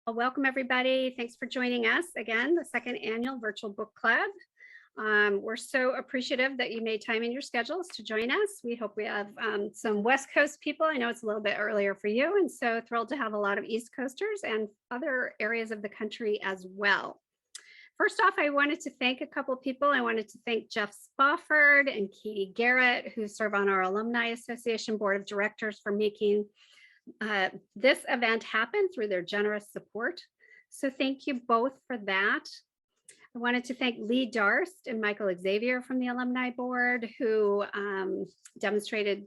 Well, welcome everybody. Thanks for joining us again, the second annual virtual book club. We're so appreciative that you made time in your schedules to join us. We hope we have some West Coast people. I know it's a little bit earlier for you, and so thrilled to have a lot of East Coasters and other areas of the country as well. First off, I wanted to thank a couple of people. I wanted to thank Jeff Spofford and Katie Garrett, who serve on our Alumni Association Board of Directors, for making this event happen through their generous support. So thank you both for that. I wanted to thank Lee Darst and Michael Xavier from the Alumni Board, who demonstrated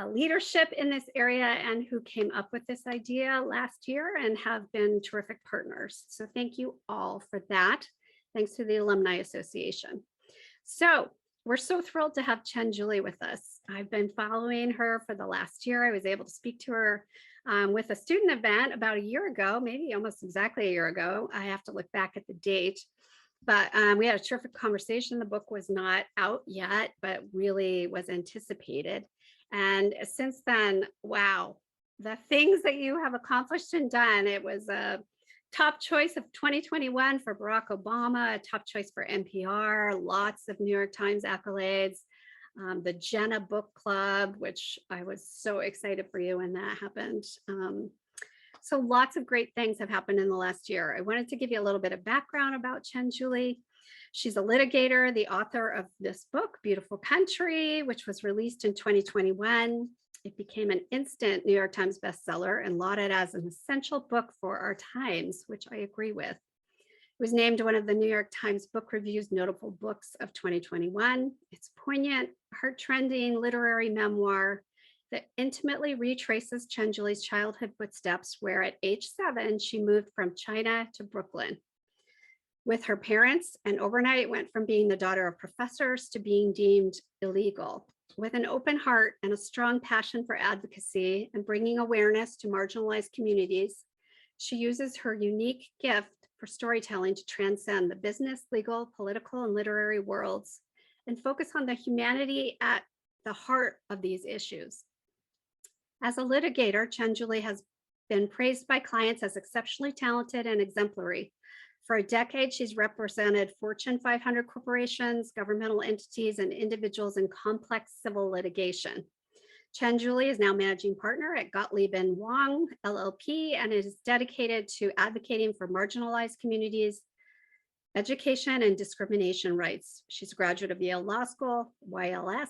leadership in this area and who came up with this idea last year and have been terrific partners. So thank you all for that. Thanks to the Alumni Association. So we're so thrilled to have Chen Julie with us. I've been following her for the last year. I was able to speak to her with a student event about a year ago, maybe almost exactly a year ago. I have to look back at the date, but we had a terrific conversation. The book was not out yet, but really was anticipated. And since then, wow, the things that you have accomplished and done. It was a top choice of 2021 for Barack Obama, a top choice for NPR, lots of New York Times accolades, the Jenna Book Club, which I was so excited for you when that happened. So lots of great things have happened in the last year. I wanted to give you a little bit of background about Chen Julie. She's a litigator, the author of this book, Beautiful Country, which was released in 2021. It became an instant New York Times bestseller and lauded as an essential book for our times, which I agree with. It was named one of the New York Times Book Review's notable books of 2021. It's poignant, heart-trending literary memoir that intimately retraces Chen Julie's childhood footsteps, where at age 7, she moved from China to Brooklyn with her parents, and overnight went from being the daughter of professors to being deemed illegal. With an open heart and a strong passion for advocacy and bringing awareness to marginalized communities, she uses her unique gift for storytelling to transcend the business, legal, political, and literary worlds and focus on the humanity at the heart of these issues. As a litigator, Chen Julie has been praised by clients as exceptionally talented and exemplary. For a decade, she's represented Fortune 500 corporations, governmental entities, and individuals in complex civil litigation. Chen Julie is now managing partner at Gottlieb & Wang, LLP, and is dedicated to advocating for marginalized communities, education, and discrimination rights. She's a graduate of Yale Law School, YLS,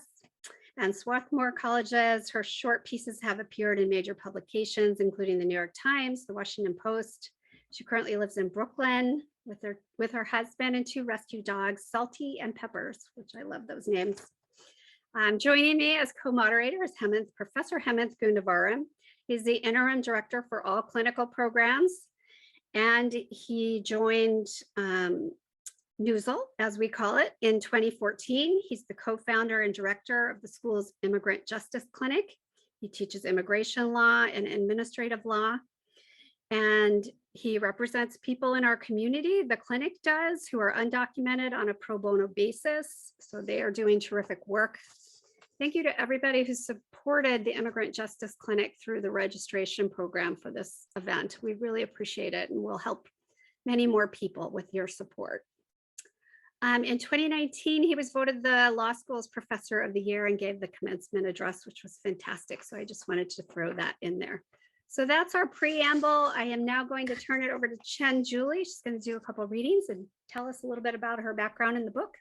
and Swarthmore Colleges. Her short pieces have appeared in major publications, including the New York Times, the Washington Post. She currently lives in Brooklyn with her husband and 2 rescue dogs, Salty and Peppers, which I love those names. Joining me as co-moderator is Professor Hemanth Gunavara. He's the interim director for all clinical programs, and he joined NUSL, as we call it, in 2014. He's the co-founder and director of the school's Immigrant Justice Clinic. He teaches immigration law and administrative law, and he represents people in our community, the clinic does, who are undocumented on a pro bono basis. So they are doing terrific work. Thank you to everybody who supported the Immigrant Justice Clinic through the registration program for this event. We really appreciate it, and we'll help many more people with your support. In 2019, he was voted the law school's professor of the year and gave the commencement address, which was fantastic. So I just wanted to throw that in there. So that's our preamble. I am now going to turn it over to Chen Julie. She's going to do a couple of readings and tell us a little bit about her background in the book.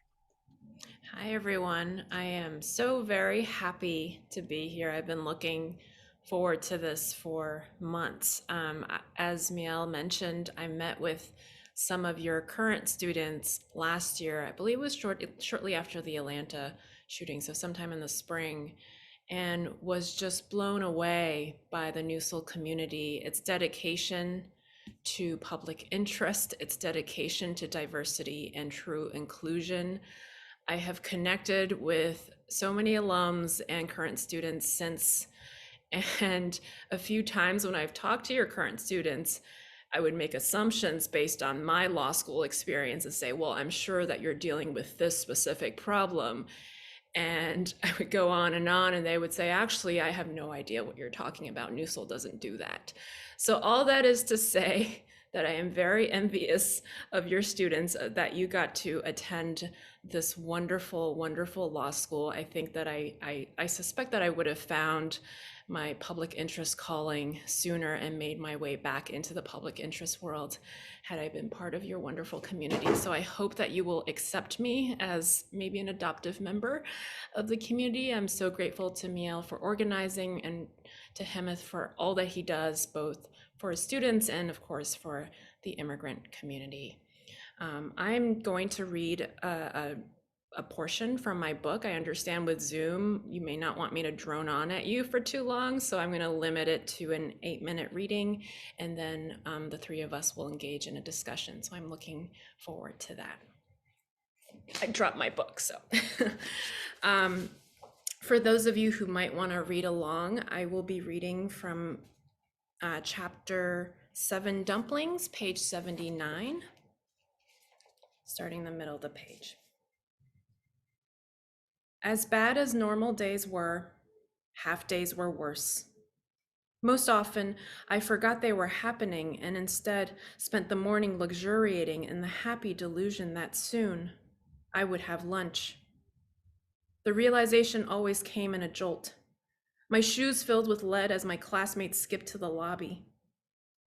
Hi, everyone. I am so very happy to be here. I've been looking forward to this for months. As Miel mentioned, I met with some of your current students last year. I believe it was shortly after the Atlanta shooting, so sometime in the spring, and was just blown away by the NUSL community, its dedication to public interest, its dedication to diversity and true inclusion. I have connected with so many alums and current students since, and a few times when I've talked to your current students, I would make assumptions based on my law school experience and say, well, I'm sure that you're dealing with this specific problem. And I would go on, and they would say, actually, I have no idea what you're talking about. NUSL doesn't do that. So all that is to say that I am very envious of your students that you got to attend this wonderful, wonderful law school. I think that I suspect that I would have found my public interest calling sooner and made my way back into the public interest world had I been part of your wonderful community. So I hope that you will accept me as maybe an adoptive member of the community. I'm so grateful to Miel for organizing and to Hemanth for all that he does, both for his students and of course for the immigrant community. I'm going to read a portion from my book. I understand with Zoom, you may not want me to drone on at you for too long, so I'm going to limit it to an 8-minute reading, and then the three of us will engage in a discussion. So I'm looking forward to that. I dropped my book, so. For those of you who might want to read along, I will be reading from chapter 7 Dumplings, page 79, starting the middle of the page. As bad as normal days were, half days were worse. Most often, I forgot they were happening and instead spent the morning luxuriating in the happy delusion that soon I would have lunch. The realization always came in a jolt. My shoes filled with lead as my classmates skipped to the lobby.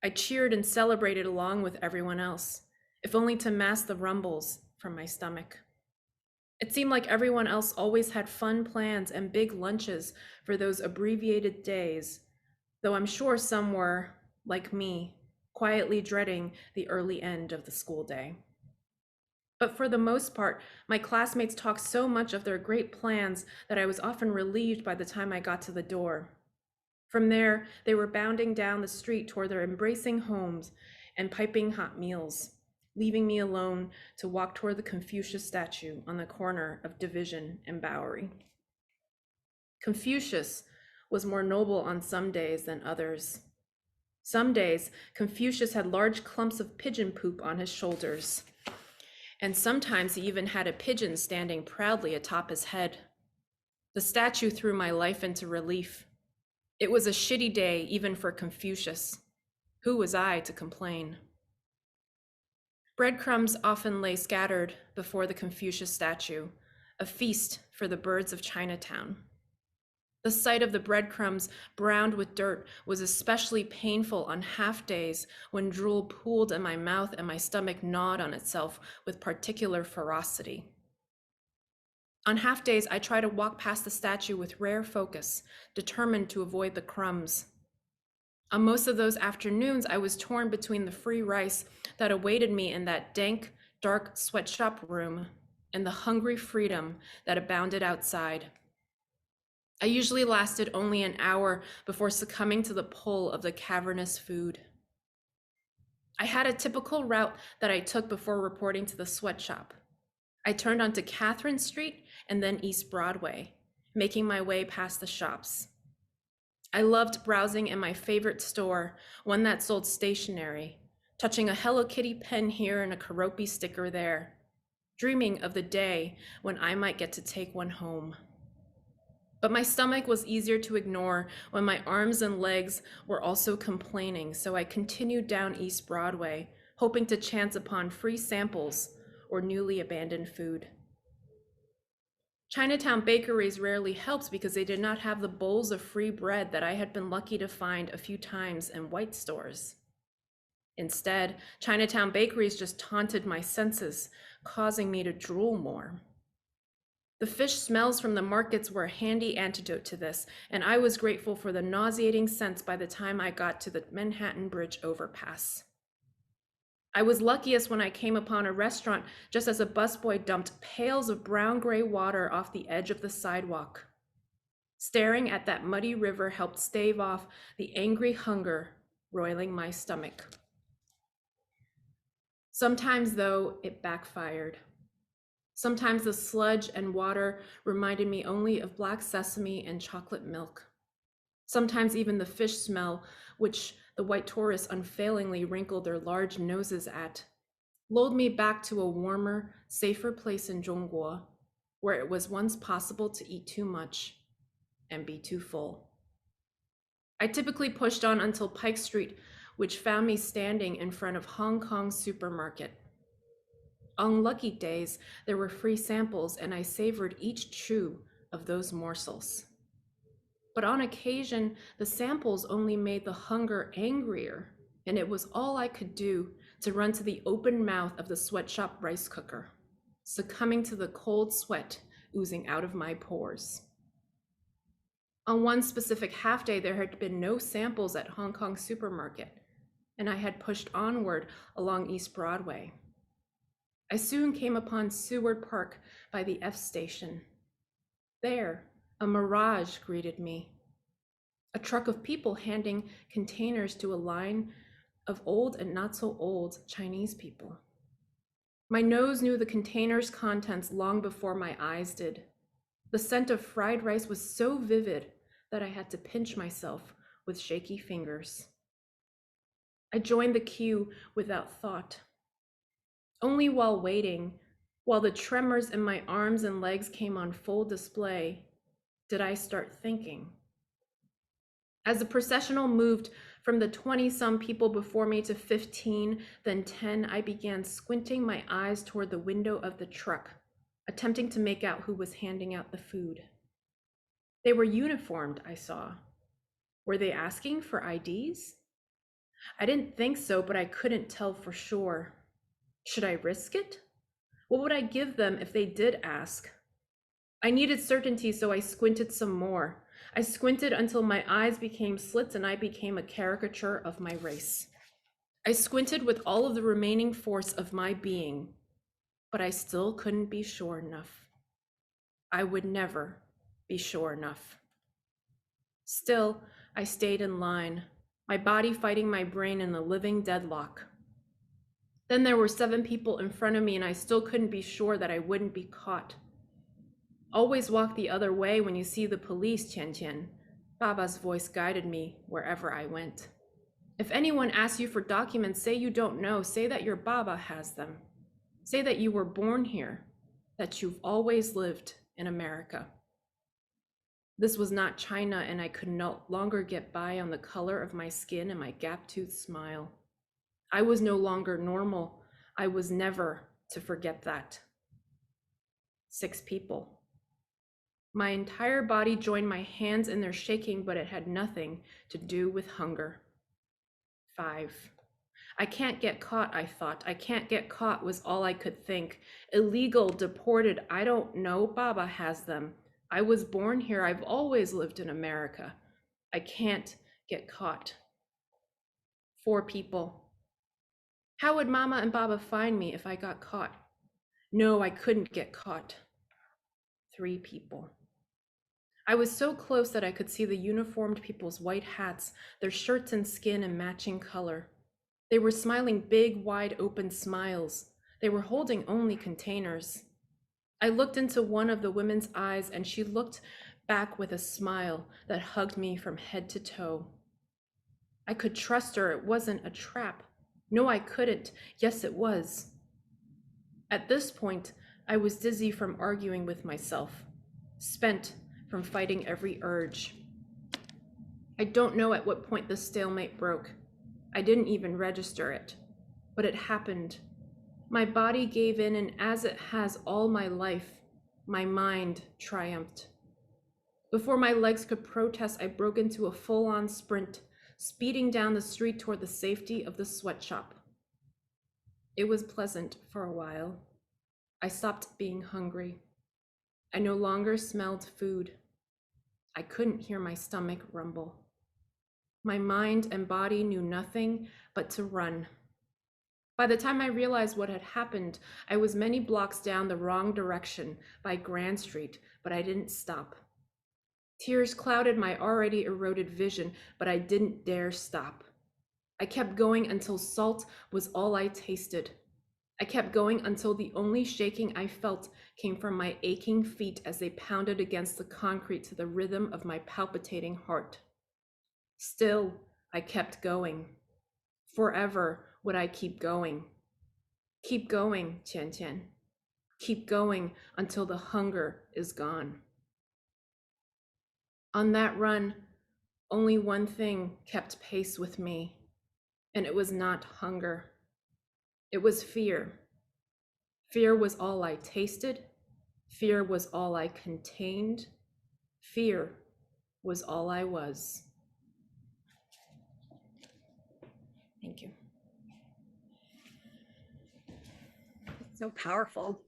I cheered and celebrated along with everyone else, if only to mask the rumbles from my stomach. It seemed like everyone else always had fun plans and big lunches for those abbreviated days, though I'm sure some were, like me, quietly dreading the early end of the school day. But for the most part, my classmates talked so much of their great plans that I was often relieved by the time I got to the door. From there, they were bounding down the street toward their embracing homes and piping hot meals, leaving me alone to walk toward the Confucius statue on the corner of Division and Bowery. Confucius was more noble on some days than others. Some days, Confucius had large clumps of pigeon poop on his shoulders, and sometimes he even had a pigeon standing proudly atop his head. The statue threw my life into relief. It was a shitty day even for Confucius. Who was I to complain? Breadcrumbs often lay scattered before the Confucius statue, a feast for the birds of Chinatown. The sight of the breadcrumbs browned with dirt was especially painful on half days when drool pooled in my mouth and my stomach gnawed on itself with particular ferocity. On half days, I try to walk past the statue with rare focus, determined to avoid the crumbs. On most of those afternoons, I was torn between the free rice that awaited me in that dank, dark sweatshop room and the hungry freedom that abounded outside. I usually lasted only an hour before succumbing to the pull of the cavernous food. I had a typical route that I took before reporting to the sweatshop. I turned onto Catherine Street and then East Broadway, making my way past the shops. I loved browsing in my favorite store, one that sold stationery, touching a Hello Kitty pen here and a Karopi sticker there, dreaming of the day when I might get to take one home. But my stomach was easier to ignore when my arms and legs were also complaining, so I continued down East Broadway, hoping to chance upon free samples or newly abandoned food. Chinatown bakeries rarely helped because they did not have the bowls of free bread that I had been lucky to find a few times in white stores. Instead, Chinatown bakeries just taunted my senses, causing me to drool more. The fish smells from the markets were a handy antidote to this, and I was grateful for the nauseating scents by the time I got to the Manhattan Bridge overpass. I was luckiest when I came upon a restaurant just as a busboy dumped pails of brown-gray water off the edge of the sidewalk. Staring at that muddy river helped stave off the angry hunger roiling my stomach. Sometimes, though, it backfired. Sometimes the sludge and water reminded me only of black sesame and chocolate milk. Sometimes even the fish smell, which the white tourists unfailingly wrinkled their large noses at, lulled me back to a warmer, safer place in Zhongguo, where it was once possible to eat too much and be too full. I typically pushed on until Pike Street, which found me standing in front of Hong Kong's supermarket. On lucky days, there were free samples, and I savored each chew of those morsels. But on occasion, the samples only made the hunger angrier, and it was all I could do to run to the open mouth of the sweatshop rice cooker, succumbing to the cold sweat oozing out of my pores. On one specific half day, there had been no samples at Hong Kong supermarket, and I had pushed onward along East Broadway. I soon came upon Seward Park by the F station. There, a mirage greeted me. A truck of people handing containers to a line of old and not so old Chinese people. My nose knew the container's contents long before my eyes did. The scent of fried rice was so vivid that I had to pinch myself with shaky fingers. I joined the queue without thought. Only while waiting, while the tremors in my arms and legs came on full display, did I start thinking. As the processional moved from the 20-some people before me to 15, then 10, I began squinting my eyes toward the window of the truck, attempting to make out who was handing out the food. They were uniformed, I saw. Were they asking for IDs? I didn't think so, but I couldn't tell for sure. Should I risk it? What would I give them if they did ask? I needed certainty, so I squinted some more. I squinted until my eyes became slits and I became a caricature of my race. I squinted with all of the remaining force of my being, but I still couldn't be sure enough. I would never be sure enough. Still, I stayed in line, my body fighting my brain in a living deadlock. Then there were 7 people in front of me and I still couldn't be sure that I wouldn't be caught. Always walk the other way when you see the police, Qian. Baba's voice guided me wherever I went. If anyone asks you for documents, say you don't know. Say that your Baba has them. Say that you were born here, that you've always lived in America. This was not China, and I could no longer get by on the color of my skin and my gap-toothed smile. I was no longer normal. I was never to forget that. 6 people. My entire body joined my hands in their shaking, but it had nothing to do with hunger. 5. I can't get caught, I thought. I can't get caught was all I could think. Illegal, deported, I don't know. Baba has them. I was born here. I've always lived in America. I can't get caught. 4 people. How would Mama and Baba find me if I got caught? No, I couldn't get caught. 3 people. I was so close that I could see the uniformed people's white hats, their shirts and skin in matching color. They were smiling big, wide open smiles. They were holding only containers. I looked into one of the women's eyes and she looked back with a smile that hugged me from head to toe. I could trust her. It wasn't a trap. No, I couldn't. Yes, it was. At this point, I was dizzy from arguing with myself, spent from fighting every urge. I don't know at what point the stalemate broke. I didn't even register it, but it happened. My body gave in, and as it has all my life, my mind triumphed. Before my legs could protest, I broke into a full-on sprint, speeding down the street toward the safety of the sweatshop. It was pleasant for a while. I stopped being hungry. I no longer smelled food. I couldn't hear my stomach rumble. My mind and body knew nothing but to run. By the time I realized what had happened, I was many blocks down the wrong direction by Grand Street, but I didn't stop. Tears clouded my already eroded vision, but I didn't dare stop. I kept going until salt was all I tasted. I kept going until the only shaking I felt came from my aching feet as they pounded against the concrete to the rhythm of my palpitating heart. Still, I kept going. Forever would I keep going. Keep going, Qian. Keep going until the hunger is gone. On that run, only one thing kept pace with me, and it was not hunger. It was fear. Fear was all I tasted. Fear was all I contained. Fear was all I was. Thank you. So powerful.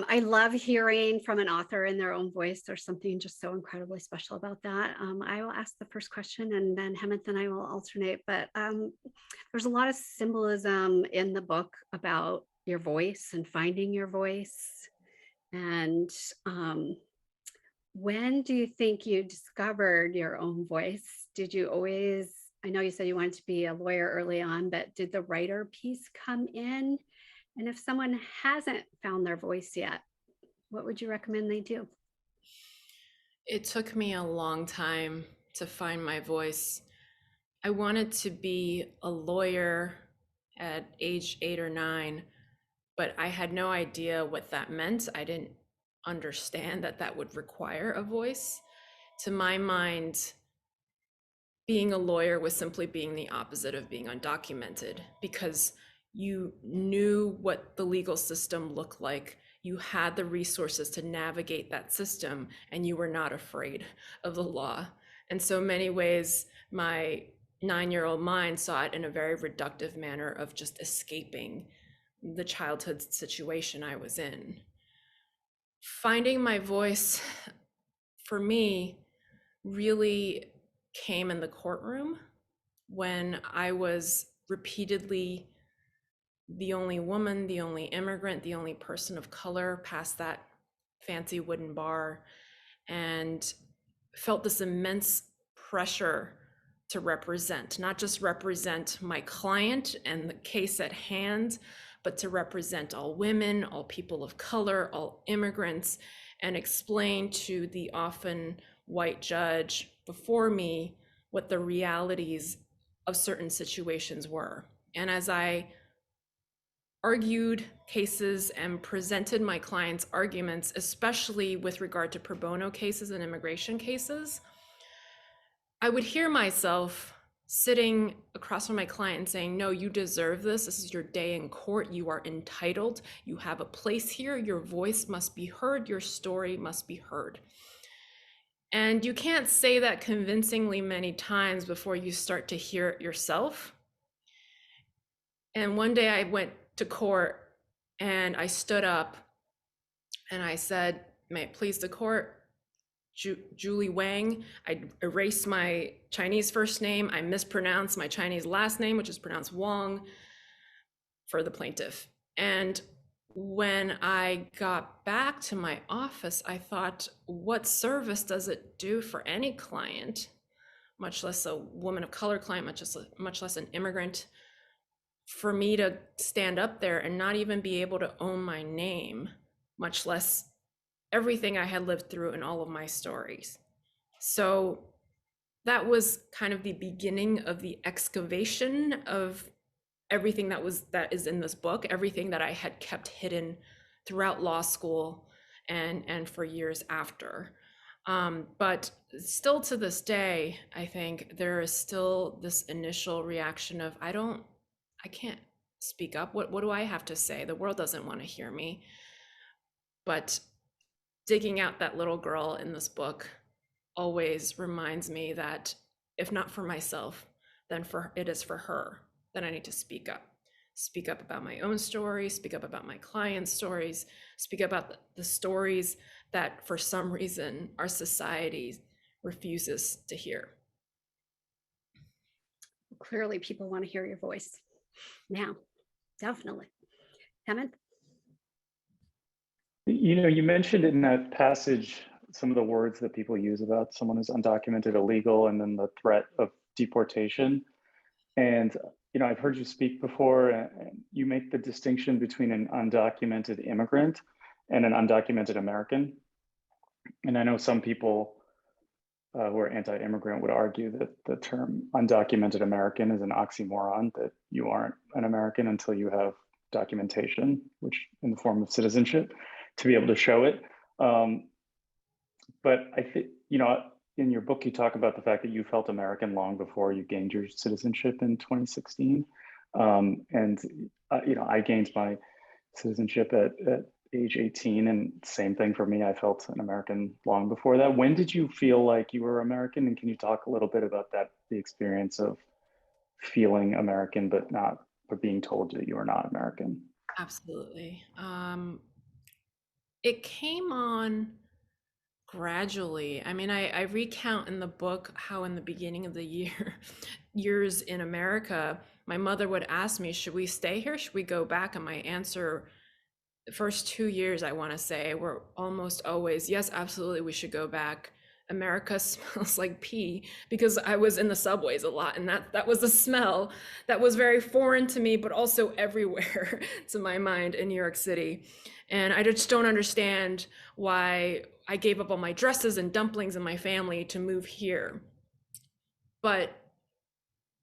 I love hearing from an author in their own voice. There's something just so incredibly special about that. I will ask the first question and then Hemanth and I will alternate, but there's a lot of symbolism in the book about your voice and finding your voice. And when do you think you discovered your own voice? Did you always, I know you said you wanted to be a lawyer early on, but did the writer piece come in? And if someone hasn't found their voice yet, what would you recommend they do? It took me a long time to find my voice. I wanted to be a lawyer at age 8 or 9, but I had no idea what that meant. I didn't understand that that would require a voice. To my mind, being a lawyer was simply being the opposite of being undocumented, because you knew what the legal system looked like. You had the resources to navigate that system, and you were not afraid of the law. And so many ways, my 9-year-old mind saw it in a very reductive manner of just escaping the childhood situation I was in. Finding my voice for me really came in the courtroom when I was repeatedly the only woman, the only immigrant, the only person of color past that fancy wooden bar, and felt this immense pressure to represent, not just represent my client and the case at hand, but to represent all women, all people of color, all immigrants, and explain to the often white judge before me what the realities of certain situations were. And as I argued cases and presented my clients' arguments, especially with regard to pro bono cases and immigration cases, I would hear myself sitting across from my client and saying, no, you deserve this. This is your day in court. You are entitled. You have a place here. Your voice must be heard. Your story must be heard. And you can't say that convincingly many times before you start to hear it yourself. And one day I went to court and I stood up and I said, may it please the court, Julie Wang. I erased my Chinese first name. I mispronounced my Chinese last name, which is pronounced Wang, for the plaintiff. And when I got back to my office, I thought, what service does it do for any client, much less a woman of color client, much less an immigrant, for me to stand up there and not even be able to own my name, much less everything I had lived through in all of my stories. So that was kind of the beginning of the excavation of everything that is in this book, everything that I had kept hidden throughout law school and for years after. But still to this day, I think there is still this initial reaction of, I can't speak up. What do I have to say? The world doesn't want to hear me. But digging out that little girl in this book always reminds me that if not for myself, then it is for her that I need to speak up about my own story, speak up about my clients' stories, speak about the stories that for some reason our society refuses to hear. Clearly people want to hear your voice now, definitely. Hemanth? You mentioned in that passage some of the words that people use about someone who's undocumented, illegal, and then the threat of deportation. And I've heard you speak before, and you make the distinction between an undocumented immigrant and an undocumented American. And I know some people who are anti-immigrant would argue that the term undocumented American is an oxymoron, that you aren't an American until you have documentation, which in the form of citizenship, to be able to show it. But I think, in your book, you talk about the fact that you felt American long before you gained your citizenship in 2016. I gained my citizenship at age 18, and same thing for me. I felt an American long before that. When did you feel like you were American? And can you talk a little bit about that, the experience of feeling American, but being told that you are not American? Absolutely. It came on gradually. I mean, I recount in the book how in the beginning of the years in America, my mother would ask me, should we stay here? Should we go back? And my answer, the first 2 years, I want to say, were almost always, yes, absolutely, we should go back. America smells like pee, because I was in the subways a lot, and that was a smell that was very foreign to me, but also everywhere to my mind in New York City. And I just don't understand why I gave up all my dresses and dumplings and my family to move here. But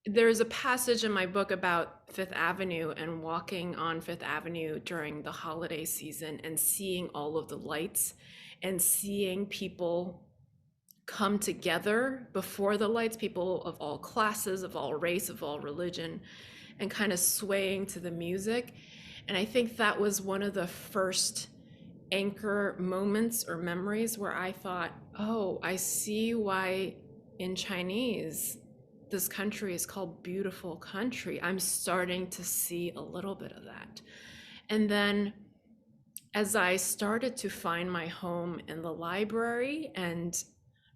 there's a passage in my book about Fifth Avenue and walking on Fifth Avenue during the holiday season and seeing all of the lights and seeing people come together before the lights, people of all classes, of all race, of all religion, and kind of swaying to the music. And I think that was one of the first anchor moments or memories where I thought, oh, I see why in Chinese this country is called beautiful country. I'm starting to see a little bit of that. And then as I started to find my home in the library and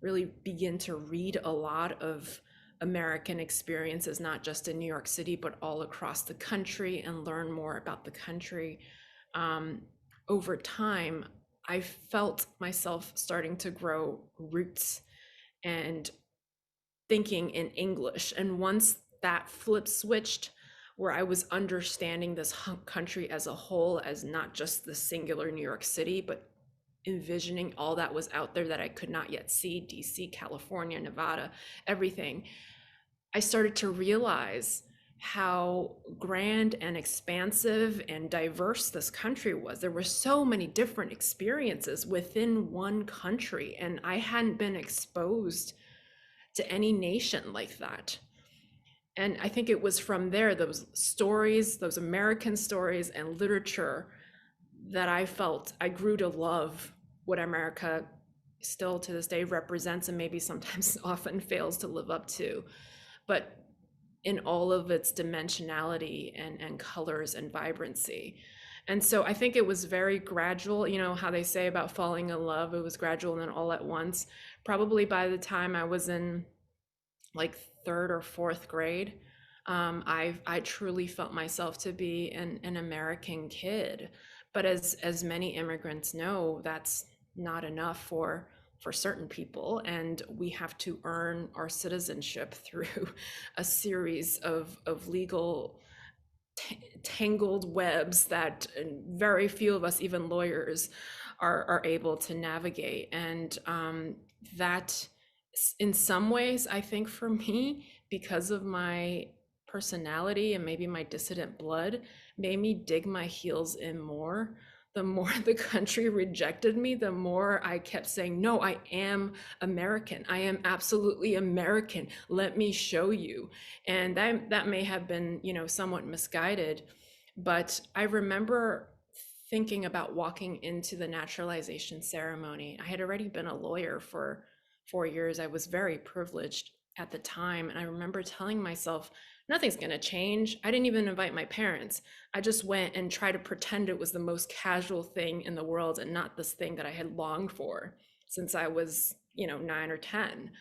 really begin to read a lot of American experiences, not just in New York City, but all across the country, and learn more about the country, over time, I felt myself starting to grow roots and thinking in English. And once that flip switched, where I was understanding this country as a whole, as not just the singular New York City, but envisioning all that was out there that I could not yet see, DC, California, Nevada, everything, I started to realize how grand and expansive and diverse this country was. There were so many different experiences within one country, and I hadn't been exposed to any nation like that. And I think it was from there, those stories, those American stories and literature, that I felt I grew to love what America still to this day represents, and maybe sometimes often fails to live up to, but in all of its dimensionality and colors and vibrancy. And so I think it was very gradual, how they say about falling in love, it was gradual and then all at once. Probably by the time I was in like 3rd or 4th grade, I truly felt myself to be an American kid. But as many immigrants know, that's not enough for certain people, and we have to earn our citizenship through a series of legal tangled webs that very few of us, even lawyers, are able to navigate. And that, in some ways, I think for me, because of my personality and maybe my dissident blood, made me dig my heels in more. The more the country rejected me, the more I kept saying, no, I am American. I am absolutely American. Let me show you. And that may have been, somewhat misguided, but I remember thinking about walking into the naturalization ceremony. I had already been a lawyer for 4 years. I was very privileged at the time. And I remember telling myself, nothing's going to change. I didn't even invite my parents. I just went and tried to pretend it was the most casual thing in the world and not this thing that I had longed for since I was, 9 or 10.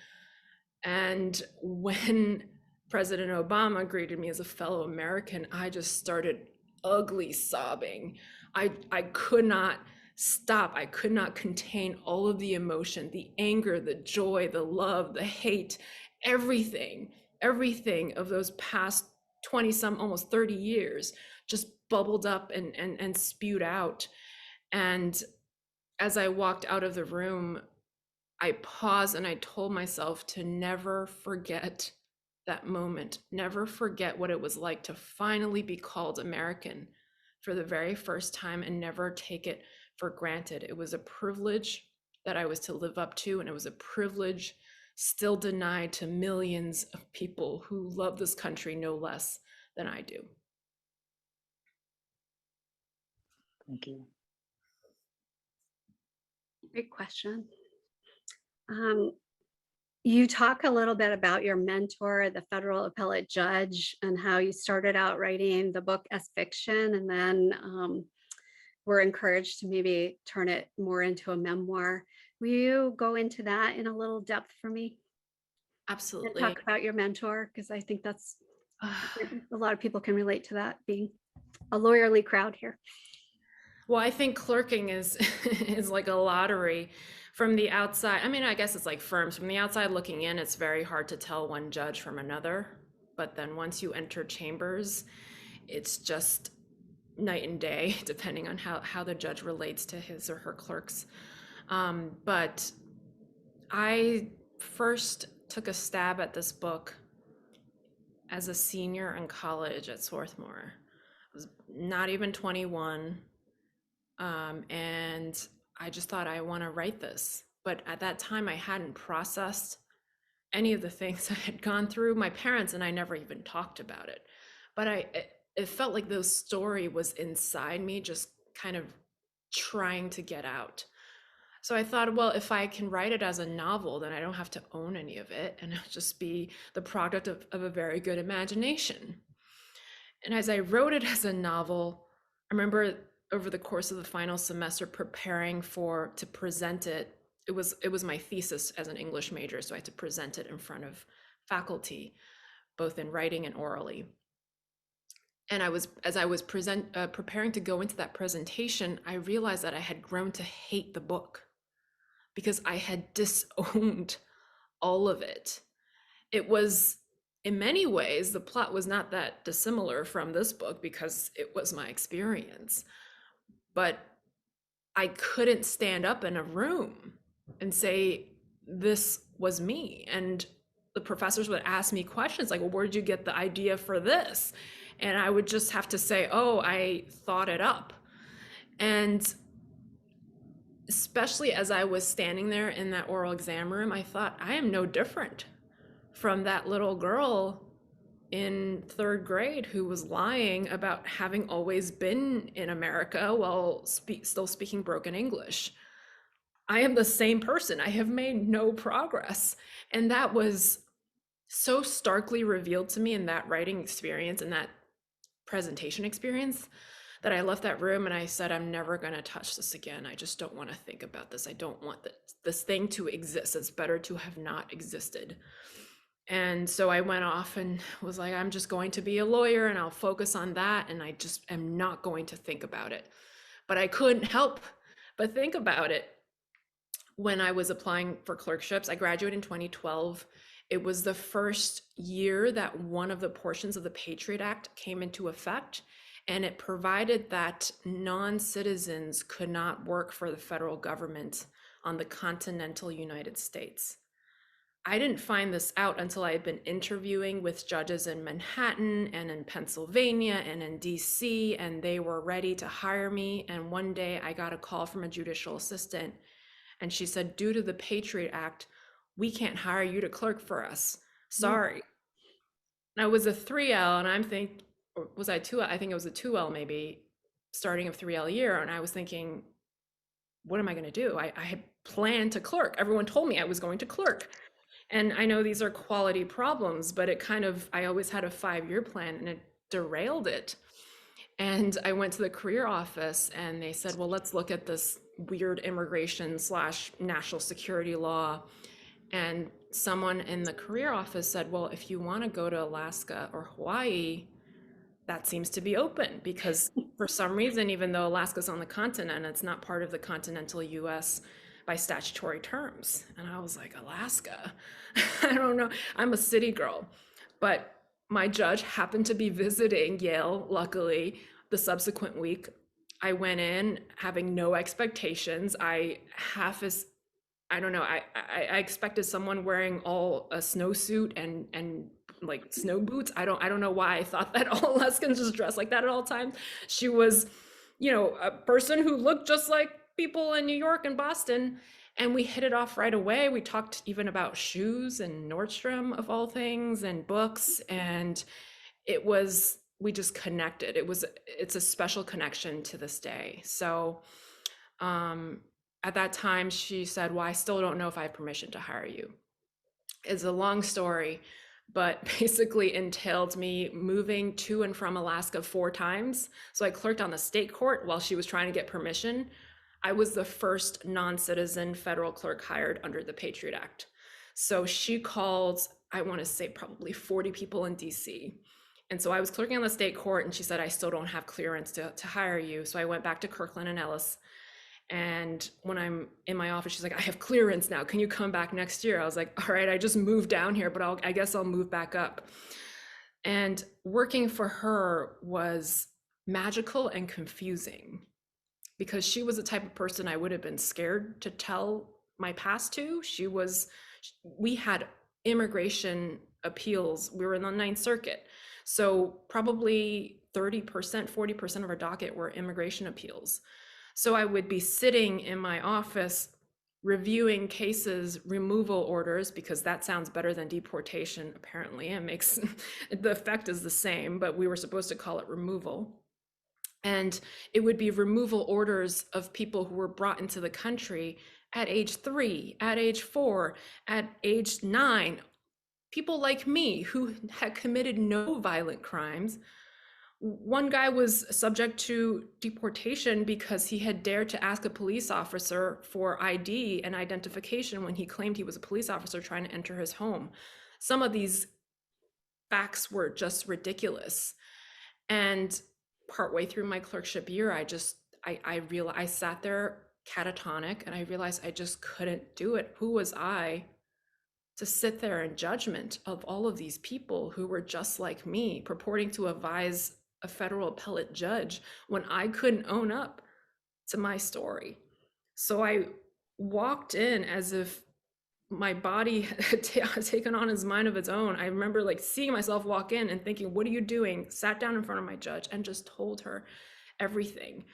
And when President Obama greeted me as a fellow American, I just started ugly sobbing. I could not stop. I could not contain all of the emotion, the anger, the joy, the love, the hate, everything of those past 20 some, almost 30 years just bubbled up and spewed out. And as I walked out of the room, I paused and I told myself to never forget that moment, never forget what it was like to finally be called American, for the very first time and never take it for granted. It was a privilege that I was to live up to, and it was a privilege still denied to millions of people who love this country no less than I do. Thank you. Great question. You talk a little bit about your mentor, the federal appellate judge, and how you started out writing the book as fiction and then were encouraged to maybe turn it more into a memoir. Will you go into that in a little depth for me? And Absolutely. talk about your mentor, because I think that's a lot of people can relate to that, being a lawyerly crowd here. Well, I think clerking is is like a lottery from the outside. I mean, I guess it's like firms. From the outside looking in, it's very hard to tell one judge from another. But then once you enter chambers, it's just night and day, depending on how the judge relates to his or her clerks. But I first took a stab at this book as a senior in college at Swarthmore. I was not even 21. And I just thought, I want to write this. But at that time, I hadn't processed any of the things I had gone through. My parents and I never even talked about it. But it felt like the story was inside me, just kind of trying to get out. So I thought, well, if I can write it as a novel, then I don't have to own any of it, and it'll just be the product of a very good imagination. And as I wrote it as a novel, I remember over the course of the final semester preparing to present it. It was my thesis as an English major, so I had to present it in front of faculty, both in writing and orally. And as I was preparing to go into that presentation, I realized that I had grown to hate the book because I had disowned all of it. It was, in many ways, the plot was not that dissimilar from this book because it was my experience. But I couldn't stand up in a room and say, this was me. And the professors would ask me questions like, well, where did you get the idea for this? And I would just have to say, oh, I thought it up. And especially as I was standing there in that oral exam room, I thought, I am no different from that little girl in third grade who was lying about having always been in America while still speaking broken English. I am the same person. I have made no progress. And that was so starkly revealed to me in that writing experience and that presentation experience that I left that room and I said, I'm never going to touch this again. I just don't want to think about this. I don't want this thing to exist. It's better to have not existed. And so I went off and was like, I'm just going to be a lawyer and I'll focus on that. And I just am not going to think about it. But I couldn't help but think about it when I was applying for clerkships. I graduated in 2012. It was the first year that one of the portions of the Patriot Act came into effect, and it provided that non-citizens could not work for the federal government on the continental United States. I didn't find this out until I had been interviewing with judges in Manhattan and in Pennsylvania and in DC, and they were ready to hire me. And one day I got a call from a judicial assistant, and she said, due to the Patriot Act, we can't hire you to clerk for us. Sorry. And I was a 3L, and I'm thinking, or was I 2L? I think it was a 2L maybe, starting of 3L year. And I was thinking, what am I going to do? I had planned to clerk. Everyone told me I was going to clerk. And I know these are quality problems, but it kind of, I always had a 5-year plan and it derailed it. And I went to the career office and they said, well, let's look at this weird immigration / national security law. And someone in the career office said, well, if you want to go to Alaska or Hawaii, that seems to be open, because for some reason, even though Alaska's on the continent, it's not part of the continental US by statutory terms. And I was like, Alaska? I don't know. I'm a city girl. But my judge happened to be visiting Yale, luckily, the subsequent week. I went in having no expectations. I expected someone wearing all a snowsuit and like snow boots. I don't know why I thought that all Alaskans just dress like that at all times. She was, you know, a person who looked just like people in New York and Boston. And we hit it off right away. We talked even about shoes and Nordstrom of all things and books. And we just connected. It's a special connection to this day. So at that time, she said, well, I still don't know if I have permission to hire you. It's a long story, but basically entailed me moving to and from Alaska 4 times. So I clerked on the state court while she was trying to get permission. I was the first non-citizen federal clerk hired under the Patriot Act. So she called, I want to say probably 40 people in DC. And so I was clerking on the state court and she said, I still don't have clearance to hire you. So I went back to Kirkland and Ellis. And when I'm in my office, she's like, I have clearance now. Can you come back next year? I was like, all right, I just moved down here, but I guess I'll move back up. And working for her was magical and confusing because she was the type of person I would have been scared to tell my past to. We had immigration appeals. We were in the Ninth Circuit. So probably 30%, 40% of our docket were immigration appeals. So I would be sitting in my office reviewing cases, removal orders, because that sounds better than deportation, apparently. It makes, the effect is the same, but we were supposed to call it removal. And it would be removal orders of people who were brought into the country at age 3, at age 4, at age 9, people like me who had committed no violent crimes. One guy was subject to deportation because he had dared to ask a police officer for ID and identification when he claimed he was a police officer trying to enter his home. Some of these facts were just ridiculous. And partway through my clerkship year, I realized, I sat there catatonic and I realized I just couldn't do it. Who was I to sit there in judgment of all of these people who were just like me, purporting to advise a federal appellate judge when I couldn't own up to my story? So I walked in as if my body had taken on its mind of its own. I remember like seeing myself walk in and thinking, what are you doing? Sat down in front of my judge and just told her everything.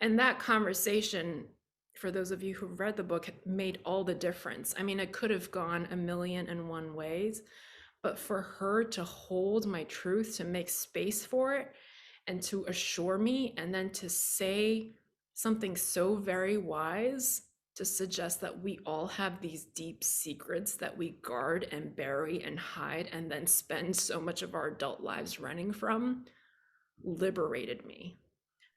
And that conversation, for those of you who read the book, made all the difference. I mean, it could have gone 1,000,001 ways, but for her to hold my truth, to make space for it, and to assure me, and then to say something so very wise, to suggest that we all have these deep secrets that we guard and bury and hide and then spend so much of our adult lives running from, liberated me.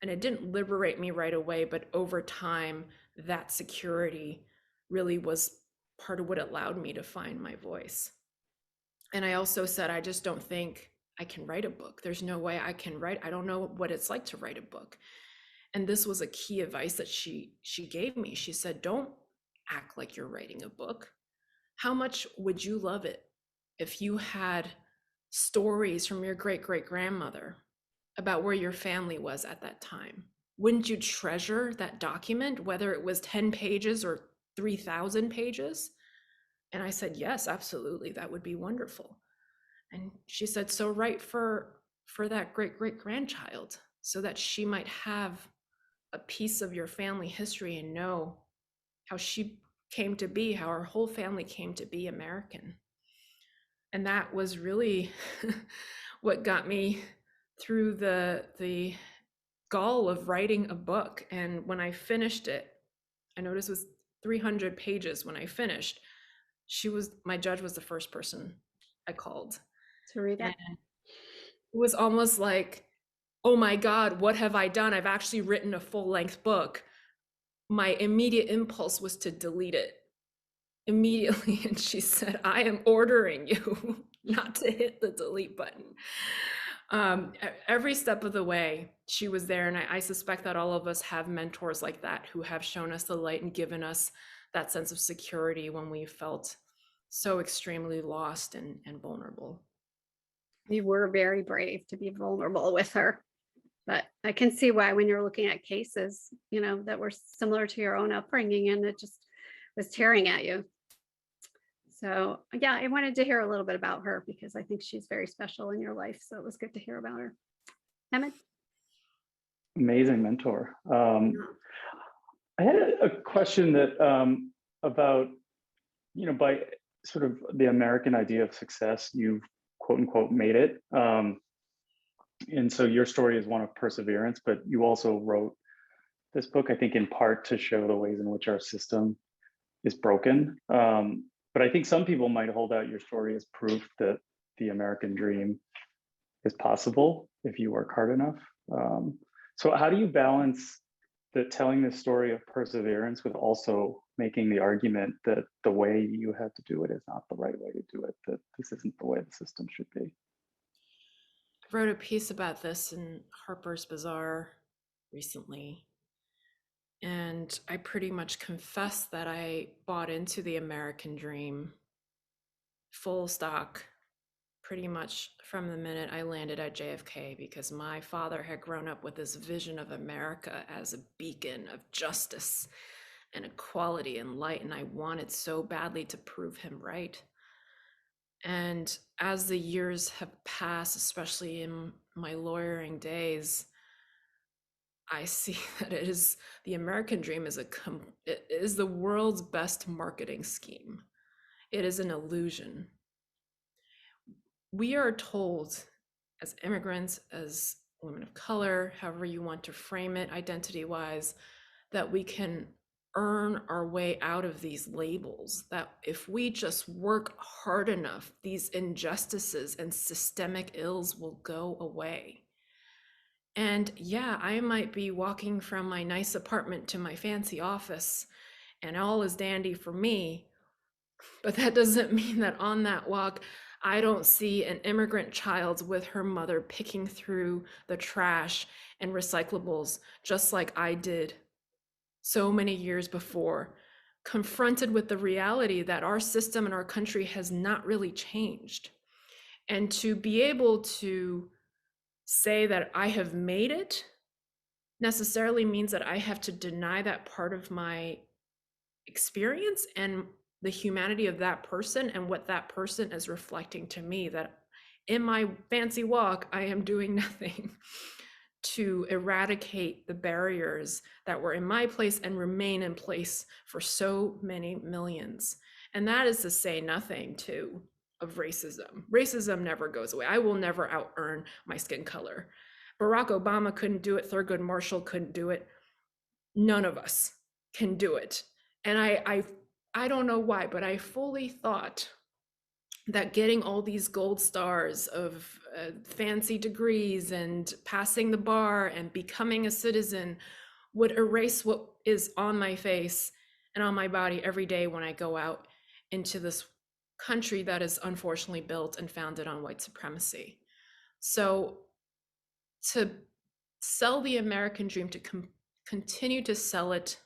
And it didn't liberate me right away, but over time, that security really was part of what allowed me to find my voice. And I also said, I just don't think I can write a book. There's no way I can write. I don't know what it's like to write a book. And this was a key advice that she gave me. She said, don't act like you're writing a book. How much would you love it if you had stories from your great-great-grandmother about where your family was at that time? Wouldn't you treasure that document, whether it was 10 pages or 3,000 pages? And I said, yes, absolutely. That would be wonderful. And she said, so write for that great-great-grandchild so that she might have a piece of your family history and know how she came to be, how her whole family came to be American. And that was really what got me through the gall of writing a book. And when I finished it, I noticed it was 300 pages when I finished. My judge was the first person I called to read it. And it was almost like, oh my God, what have I done? I've actually written a full-length book. My immediate impulse was to delete it immediately. And she said, I am ordering you not to hit the delete button. Every step of the way, she was there. And I suspect that all of us have mentors like that who have shown us the light and given us that sense of security when we felt so extremely lost and vulnerable. You were very brave to be vulnerable with her, but I can see why when you're looking at cases, that were similar to your own upbringing, and it just was tearing at you. So yeah, I wanted to hear a little bit about her because I think she's very special in your life. So it was good to hear about her. Hemanth? Amazing mentor. Yeah. I had a question that about, by sort of the American idea of success, you've quote unquote made it. And so your story is one of perseverance, but you also wrote this book, I think, in part to show the ways in which our system is broken. But I think some people might hold out your story as proof that the American dream is possible if you work hard enough. So how do you balance telling this story of perseverance with also making the argument that the way you had to do it is not the right way to do it, that this isn't the way the system should be? I wrote a piece about this in Harper's Bazaar recently, and I pretty much confessed that I bought into the American dream full stock pretty much from the minute I landed at JFK, because my father had grown up with this vision of America as a beacon of justice and equality and light, and I wanted so badly to prove him right. And as the years have passed, especially in my lawyering days, I see that the American dream it is the world's best marketing scheme. It is an illusion. We are told as immigrants, as women of color, however you want to frame it identity-wise, that we can earn our way out of these labels, that if we just work hard enough, these injustices and systemic ills will go away. And yeah, I might be walking from my nice apartment to my fancy office and all is dandy for me, but that doesn't mean that on that walk, I don't see an immigrant child with her mother picking through the trash and recyclables, just like I did so many years before, confronted with the reality that our system and our country has not really changed. And to be able to say that I have made it necessarily means that I have to deny that part of my experience and the humanity of that person and what that person is reflecting to me, that in my fancy walk, I am doing nothing to eradicate the barriers that were in my place and remain in place for so many millions. And that is to say nothing too of racism. Racism never goes away. I will never out earn my skin color. Barack Obama couldn't do it. Thurgood Marshall couldn't do it. None of us can do it. And I don't know why, but I fully thought that getting all these gold stars of fancy degrees and passing the bar and becoming a citizen would erase what is on my face and on my body every day when I go out into this country that is unfortunately built and founded on white supremacy. So to sell the American dream, to continue to sell it,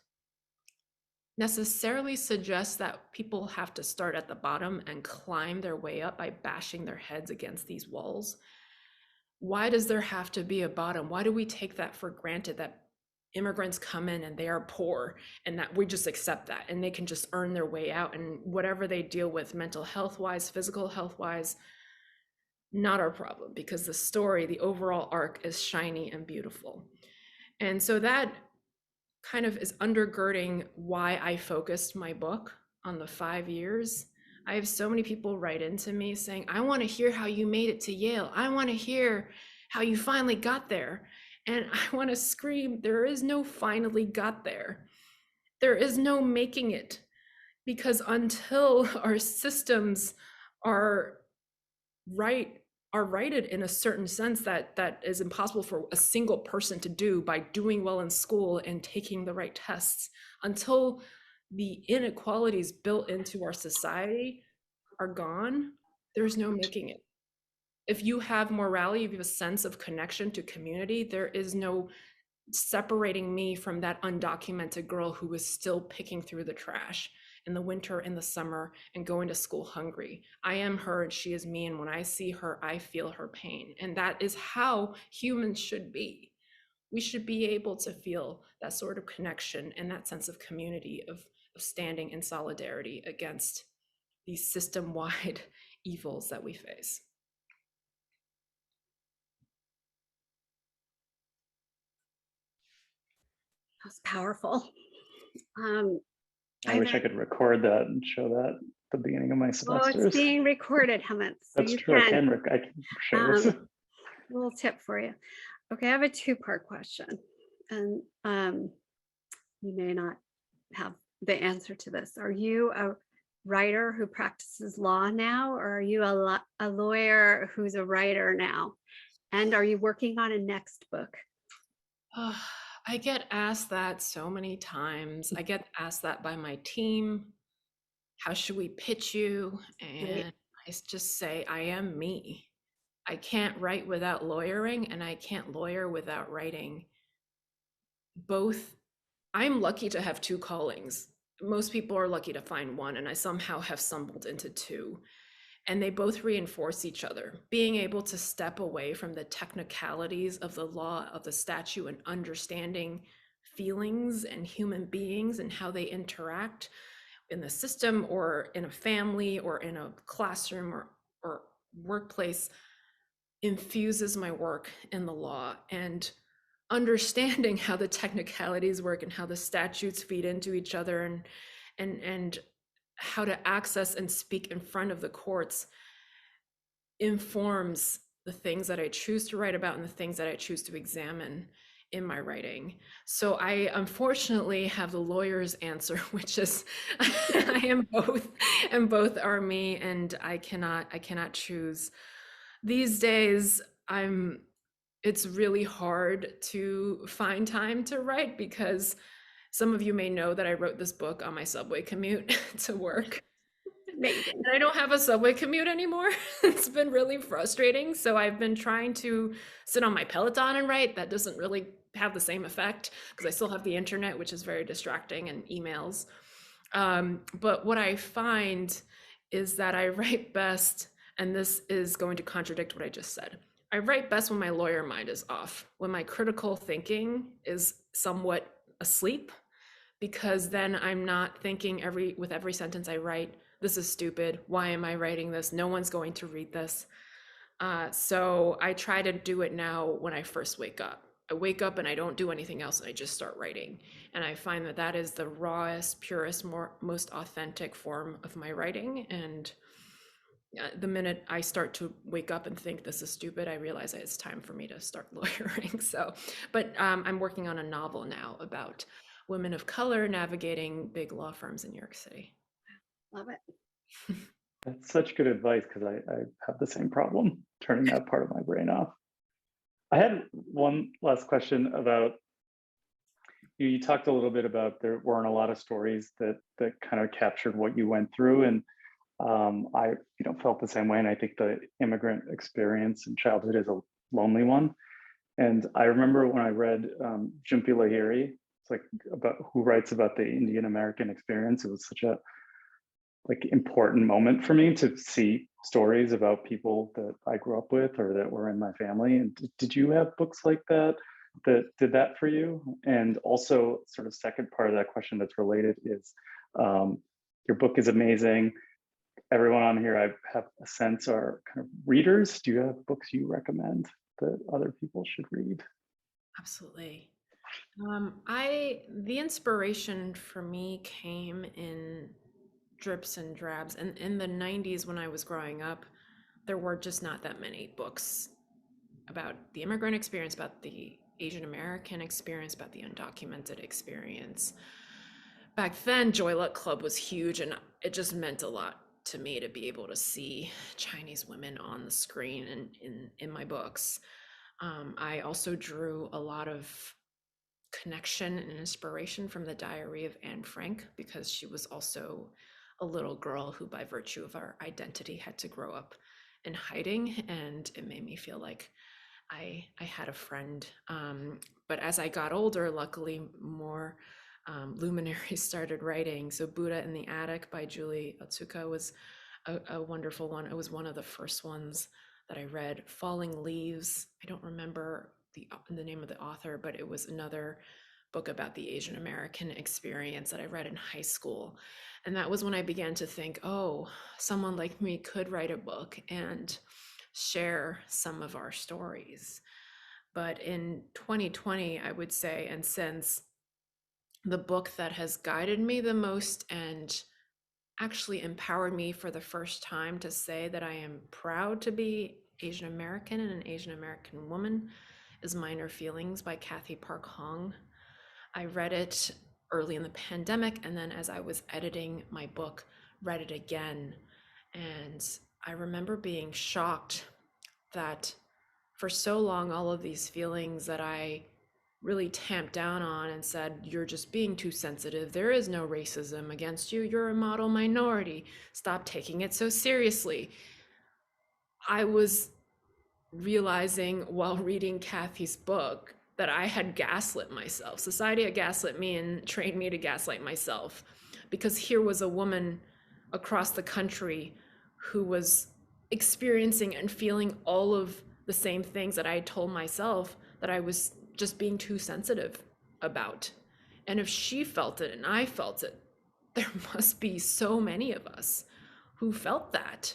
necessarily suggests that people have to start at the bottom and climb their way up by bashing their heads against these walls. Why does there have to be a bottom? Why do we take that for granted, that immigrants come in and they are poor and that we just accept that and they can just earn their way out, and whatever they deal with mental health wise, physical health wise, not our problem, because the story, the overall arc is shiny and beautiful. And so that kind of is undergirding why I focused my book on the 5 years. I have so many people write into me saying, I want to hear how you made it to Yale. I want to hear how you finally got there. And I want to scream, there is no finally got there. There is no making it, because until our systems are righted in a certain sense that is impossible for a single person to do by doing well in school and taking the right tests, until the inequalities built into our society are gone, there's no making it. If you have morality, if you have a sense of connection to community, there is no separating me from that undocumented girl who was still picking through the trash in the winter, in the summer, and going to school hungry. I am her and she is me, and when I see her, I feel her pain. And that is how humans should be. We should be able to feel that sort of connection and that sense of community, of standing in solidarity against these system-wide evils that we face. That's powerful. I wish I could record that and show that at the beginning of my semesters. Oh, it's being recorded, Hemanth. So That's true. I can share this. Little tip for you. Okay, I have a two-part question, and you may not have the answer to this. Are you a writer who practices law now, or are you a lawyer who's a writer now? And are you working on a next book? I get asked that so many times. I get asked that by my team. How should we pitch you? And I just say, I am me. I can't write without lawyering, and I can't lawyer without writing. Both, I'm lucky to have two callings. Most people are lucky to find one, and I somehow have stumbled into two. And they both reinforce each other. Being able to step away from the technicalities of the law, of the statute, and understanding feelings and human beings and how they interact in the system or in a family or in a classroom or workplace infuses my work in the law. And understanding how the technicalities work and how the statutes feed into each other and how to access and speak in front of the courts informs the things that I choose to write about and the things that I choose to examine in my writing. So I unfortunately have the lawyer's answer, which is I am both, and both are me, and I cannot choose. These days, it's really hard to find time to write because some of you may know that I wrote this book on my subway commute to work. Amazing. And I don't have a subway commute anymore. It's been really frustrating. So I've been trying to sit on my Peloton and write. That doesn't really have the same effect because I still have the internet, which is very distracting, and emails. But what I find is that I write best, and this is going to contradict what I just said. I write best when my lawyer mind is off, when my critical thinking is somewhat asleep, because then I'm not thinking with every sentence I write, this is stupid. Why am I writing this? No one's going to read this. So I try to do it now when I first wake up. I wake up and I don't do anything else. I just start writing. And I find that that is the rawest, purest, most authentic form of my writing. And the minute I start to wake up and think this is stupid, I realize that it's time for me to start lawyering. So, but I'm working on a novel now about women of color navigating big law firms in New York City. Love it. That's such good advice because I have the same problem turning that part of my brain off. I had one last question about, you talked a little bit about there weren't a lot of stories that kind of captured what you went through, and I felt the same way, and I think the immigrant experience in childhood is a lonely one. And I remember when I read Jhumpa Lahiri, it's like about who writes about the Indian American experience. It was such a important moment for me to see stories about people that I grew up with or that were in my family. And did you have books like that did that for you? And also, sort of second part of that question that's related is, your book is amazing. Everyone on here, I have a sense, are kind of readers. Do you have books you recommend that other people should read? Absolutely. The inspiration for me came in drips and drabs. And in the 90s, when I was growing up, there were just not that many books about the immigrant experience, about the Asian American experience, about the undocumented experience. Back then, Joy Luck Club was huge, and it just meant a lot to me to be able to see Chinese women on the screen and in my books. I also drew a lot of connection and inspiration from the diary of Anne Frank, because she was also a little girl who, by virtue of our identity, had to grow up in hiding, and it made me feel like I had a friend. But as I got older, luckily more luminaries started writing. So Buddha in the Attic by Julie Otsuka was a wonderful one. It was one of the first ones that I read. Falling Leaves, I don't remember the name of the author, but it was another book about the Asian American experience that I read in high school. And that was when I began to think, oh, someone like me could write a book and share some of our stories. But in 2020, I would say, and since, the book that has guided me the most and actually empowered me for the first time to say that I am proud to be Asian American and an Asian American woman is Minor Feelings by Kathy Park Hong. I read it early in the pandemic, and then as I was editing my book, read it again. And I remember being shocked that for so long, all of these feelings that I really tamped down on and said, you're just being too sensitive. There is no racism against you. You're a model minority. Stop taking it so seriously. I was realizing while reading Kathy's book that I had gaslit myself. Society had gaslit me and trained me to gaslight myself, because here was a woman across the country who was experiencing and feeling all of the same things that I had told myself that I was just being too sensitive about. And if she felt it and I felt it, there must be so many of us who felt that.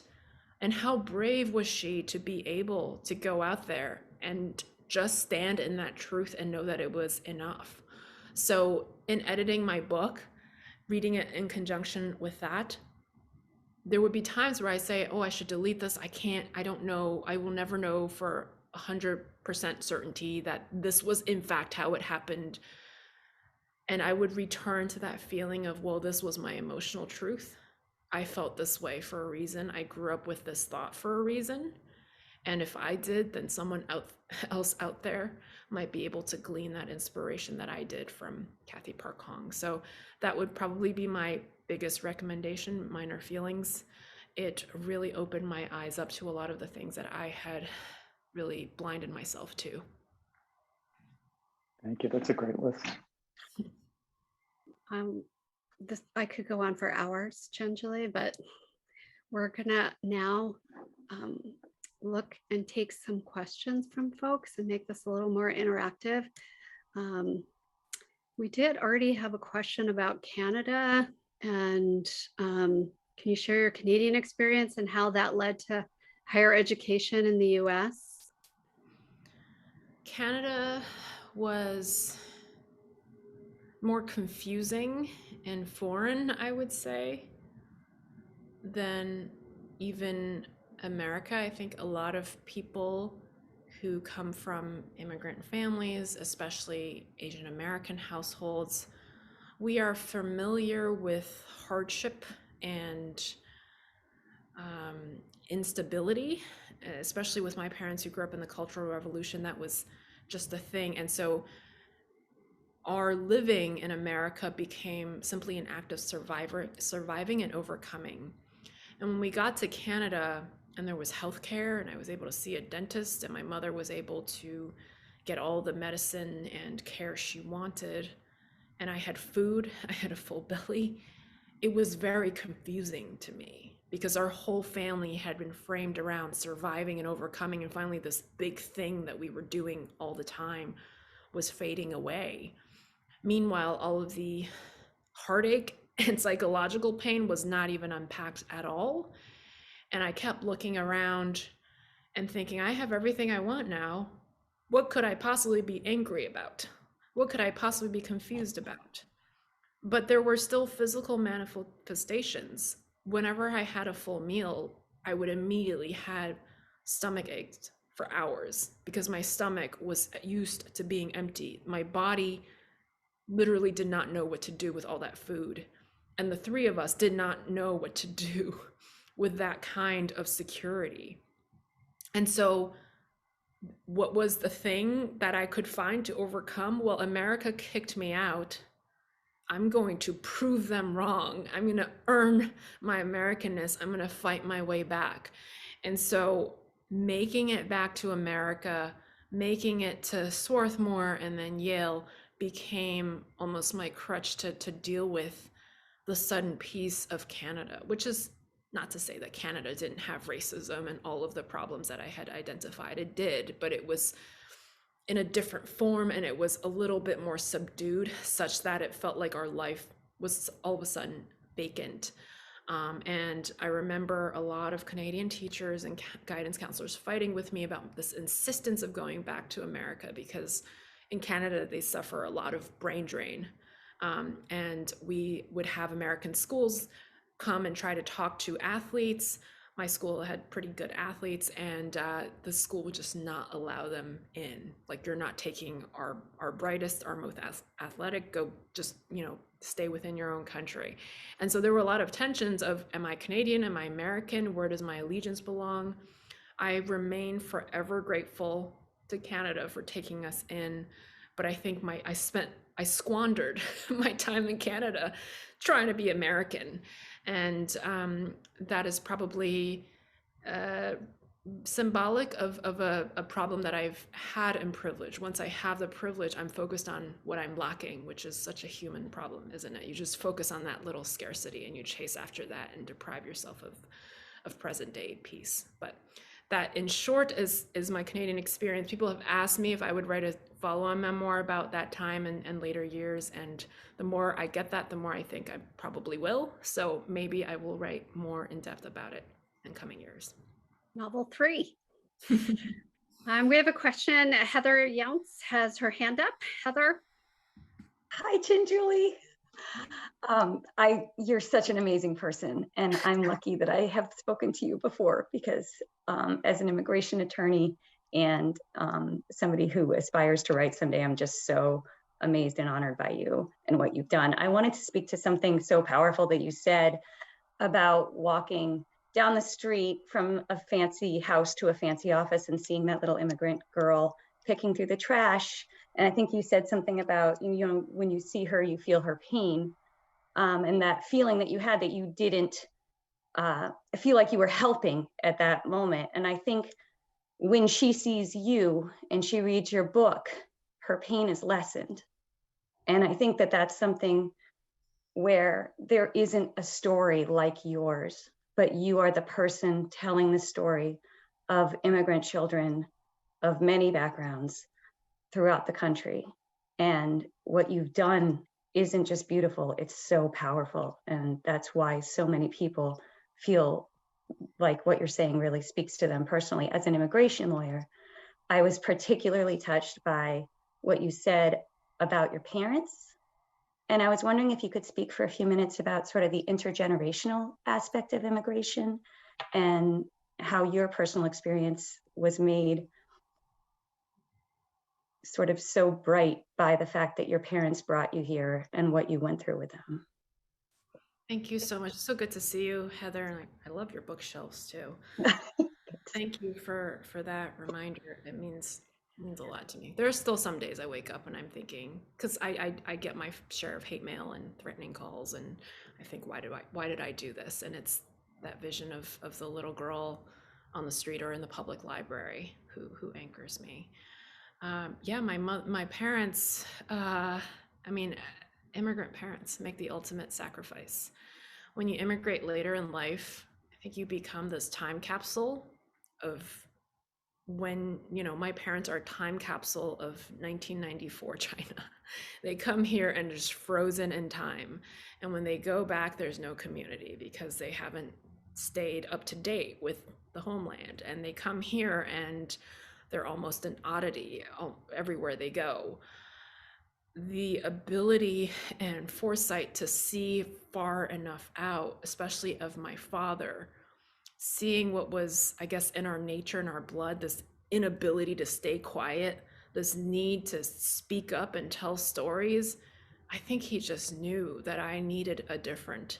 And how brave was she to be able to go out there and just stand in that truth and know that it was enough. So in editing my book, reading it in conjunction with that, there would be times where I say, oh, I should delete this. I don't know. I will never know for 100% certainty that this was in fact how it happened. And I would return to that feeling of, well, this was my emotional truth. I felt this way for a reason. I grew up with this thought for a reason. And if I did, then someone else out there might be able to glean that inspiration that I did from Kathy Park Hong. So that would probably be my biggest recommendation, Minor Feelings. It really opened my eyes up to a lot of the things that I had really blinded myself to. Thank you. That's a great list. I could go on for hours, Chen Julie, but we're gonna now look and take some questions from folks and make this a little more interactive. We did already have a question about Canada, and can you share your Canadian experience and how that led to higher education in the US? Canada was more confusing and foreign, I would say, than even America. I think a lot of people who come from immigrant families, especially Asian American households, we are familiar with hardship and instability, especially with my parents who grew up in the Cultural Revolution. That was just a thing. And so our living in America became simply an act of surviving and overcoming. And when we got to Canada and there was healthcare and I was able to see a dentist and my mother was able to get all the medicine and care she wanted, and I had food, I had a full belly, it was very confusing to me because our whole family had been framed around surviving and overcoming, and finally this big thing that we were doing all the time was fading away. Meanwhile, all of the heartache and psychological pain was not even unpacked at all. And I kept looking around and thinking, I have everything I want now. What could I possibly be angry about? What could I possibly be confused about? But there were still physical manifestations. Whenever I had a full meal, I would immediately have stomach aches for hours because my stomach was used to being empty. My body literally did not know what to do with all that food. And the three of us did not know what to do with that kind of security. And so what was the thing that I could find to overcome? Well, America kicked me out. I'm going to prove them wrong. I'm going to earn my Americanness. I'm going to fight my way back. And so making it back to America, making it to Swarthmore and then Yale became almost my crutch to deal with the sudden peace of Canada, which is not to say that Canada didn't have racism and all of the problems that I had identified. It did, but it was in a different form, and it was a little bit more subdued, such that it felt like our life was all of a sudden vacant. And I remember a lot of Canadian teachers and guidance counselors fighting with me about this insistence of going back to America, because in Canada they suffer a lot of brain drain. And we would have American schools come and try to talk to athletes. My school had pretty good athletes, and the school would just not allow them in. Like, you're not taking our brightest, our most athletic, go just, stay within your own country. And so there were a lot of tensions of, am I Canadian? Am I American? Where does my allegiance belong? I remain forever grateful to Canada for taking us in, but I think I squandered my time in Canada trying to be American. And that is probably symbolic of a problem that I've had in privilege. Once I have the privilege, I'm focused on what I'm lacking, which is such a human problem, isn't it? You just focus on that little scarcity and you chase after that and deprive yourself of present day peace. But that, in short, is my Canadian experience. People have asked me if I would write a follow-on memoir about that time and later years, and the more I get that, the more I think I probably will. So maybe I will write more in depth about it in coming years. Novel 3. We have a question. Heather Younts has her hand up. Heather. Hi, Chen Julie. You're such an amazing person, and I'm lucky that I have spoken to you before, because as an immigration attorney and somebody who aspires to write someday, I'm just so amazed and honored by you and what you've done. I wanted to speak to something so powerful that you said about walking down the street from a fancy house to a fancy office and seeing that little immigrant girl picking through the trash. And I think you said something about, when you see her, you feel her pain. And that feeling that you had, that you didn't feel like you were helping at that moment. And I think when she sees you and she reads your book, her pain is lessened. And I think that that's something where there isn't a story like yours, but you are the person telling the story of immigrant children of many backgrounds throughout the country. And what you've done isn't just beautiful, it's so powerful. And that's why so many people feel like what you're saying really speaks to them personally. As an immigration lawyer, I was particularly touched by what you said about your parents. And I was wondering if you could speak for a few minutes about sort of the intergenerational aspect of immigration and how your personal experience was made sort of so bright by the fact that your parents brought you here and what you went through with them. Thank you so much. So good to see you, Heather. And I love your bookshelves too. Thank you for that reminder. It means a lot to me. There are still some days I wake up and I'm thinking, because I get my share of hate mail and threatening calls, and I think, why did I do this? And it's that vision of the little girl on the street or in the public library who anchors me. Yeah, my parents, immigrant parents make the ultimate sacrifice. When you immigrate later in life, I think you become this time capsule of when, my parents are a time capsule of 1994 China. They come here and just frozen in time. And when they go back, there's no community because they haven't stayed up to date with the homeland. And they come here and they're almost an oddity everywhere they go. The ability and foresight to see far enough out, especially of my father, seeing what was, I guess, in our nature, in our blood, this inability to stay quiet, this need to speak up and tell stories. I think he just knew that I needed a different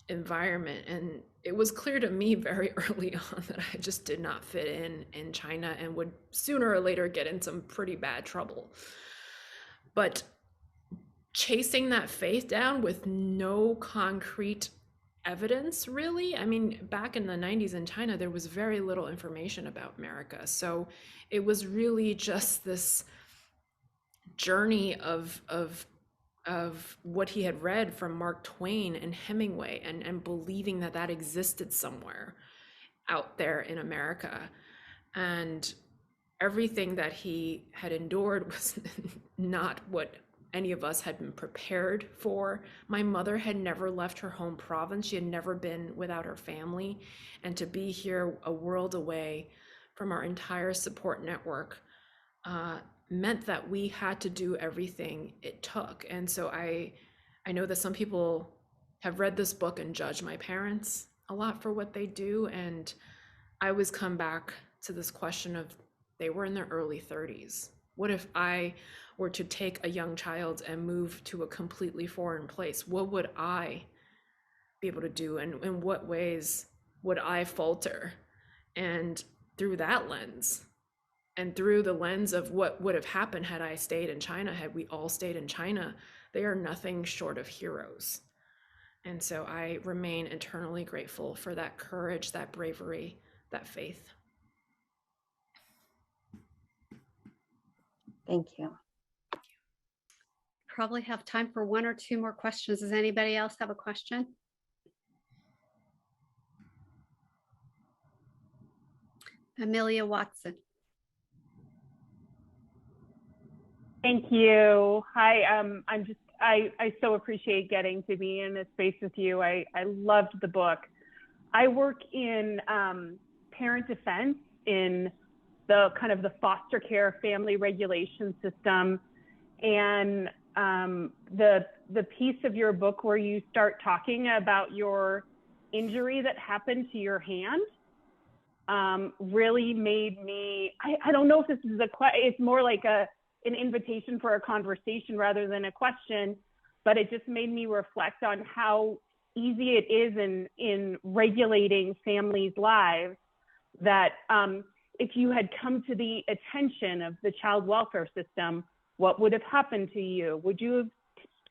environment. And it was clear to me very early on that I just did not fit in China and would sooner or later get in some pretty bad trouble. But chasing that faith down with no concrete evidence, really. I mean, back in the 90s in China, there was very little information about America. So it was really just this journey of what he had read from Mark Twain and Hemingway and believing that existed somewhere out there in America. And everything that he had endured was not what any of us had been prepared for. My mother had never left her home province. She had never been without her family. And to be here a world away from our entire support network meant that we had to do everything it took. And so I know that some people have read this book and judge my parents a lot for what they do. And I always come back to this question of, they were in their early 30s. What if I were to take a young child and move to a completely foreign place? What would I be able to do? And in what ways would I falter? And through that lens, and through the lens of what would have happened had I stayed in China, had we all stayed in China, they are nothing short of heroes. And so I remain eternally grateful for that courage, that bravery, that faith. Thank you. Probably have time for one or two more questions. Does anybody else have a question? Amelia Watson. Thank you. Hi, I so appreciate getting to be in this space with you. I loved the book. I work in parent defense in the kind of the foster care family regulation system. And the piece of your book where you start talking about your injury that happened to your hand really made me, I don't know if this is it's more like an invitation for a conversation rather than a question, but it just made me reflect on how easy it is in regulating families' lives, that if you had come to the attention of the child welfare system, what would have happened to you? Would you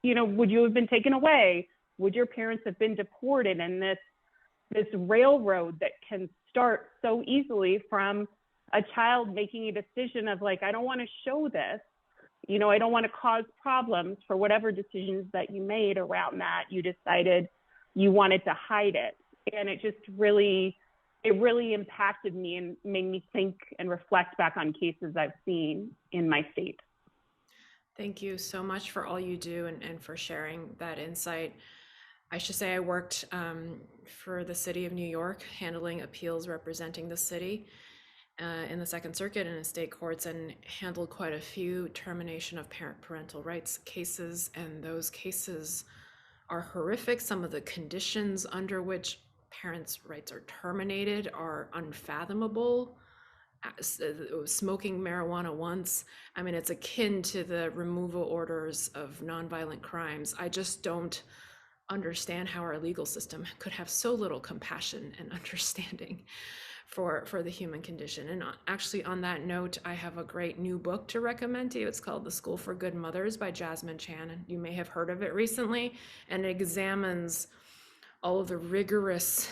have been taken away? Would your parents have been deported? And this railroad that can start so easily from a child making a decision of like, I don't want to show this, I don't want to cause problems. For whatever decisions that you made around that, you decided you wanted to hide it. And it really impacted me and made me think and reflect back on cases I've seen in my state. Thank you so much for all you do and for sharing that insight. I should say I worked for the city of New York, handling appeals representing the city in the Second Circuit and in state courts, and handled quite a few termination of parental rights cases. And those cases are horrific. Some of the conditions under which parents' rights are terminated are unfathomable. Smoking marijuana once, I mean, it's akin to the removal orders of nonviolent crimes. I just don't understand how our legal system could have so little compassion and understanding for the human condition. And actually, on that note, I have a great new book to recommend to you. It's called The School for Good Mothers by Jasmine Chan, and you may have heard of it recently, and it examines all of the rigorous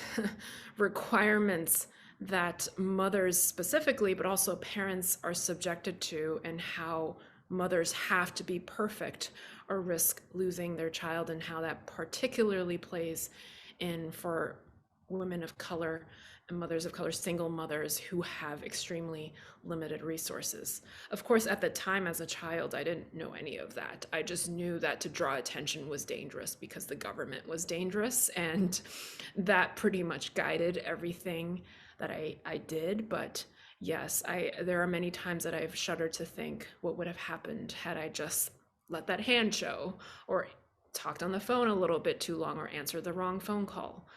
requirements that mothers specifically, but also parents, are subjected to, and how mothers have to be perfect or risk losing their child, and how that particularly plays in for women of color and mothers of color, single mothers who have extremely limited resources. Of course, at the time as a child, I didn't know any of that. I just knew that to draw attention was dangerous because the government was dangerous, and that pretty much guided everything that I did. But yes, there are many times that I've shuddered to think what would have happened had I just let that hand show, or talked on the phone a little bit too long, or answered the wrong phone call.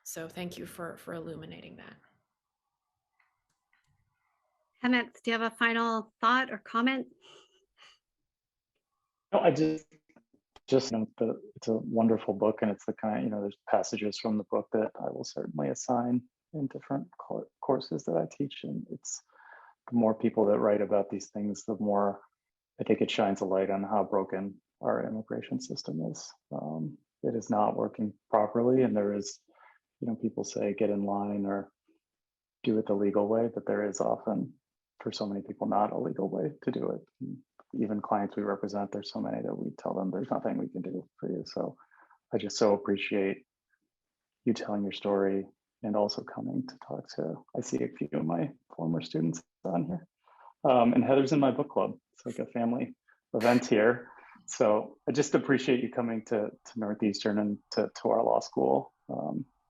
So thank you for illuminating that. Hemanth, do you have a final thought or comment? No, I just it's a wonderful book, and it's the kind, there's passages from the book that I will certainly assign in different courses that I teach. And it's the more people that write about these things, the more I think it shines a light on how broken our immigration system is. It is not working properly, and there is, people say get in line or do it the legal way, but there is often, for so many people, not a legal way to do it. And even clients we represent, there's so many that we tell them there's nothing we can do for you. So I just so appreciate you telling your story, and also coming to talk to, I see a few of my former students on here. And Heather's in my book club. It's like a family event here. So I just appreciate you coming to Northeastern and to our law school.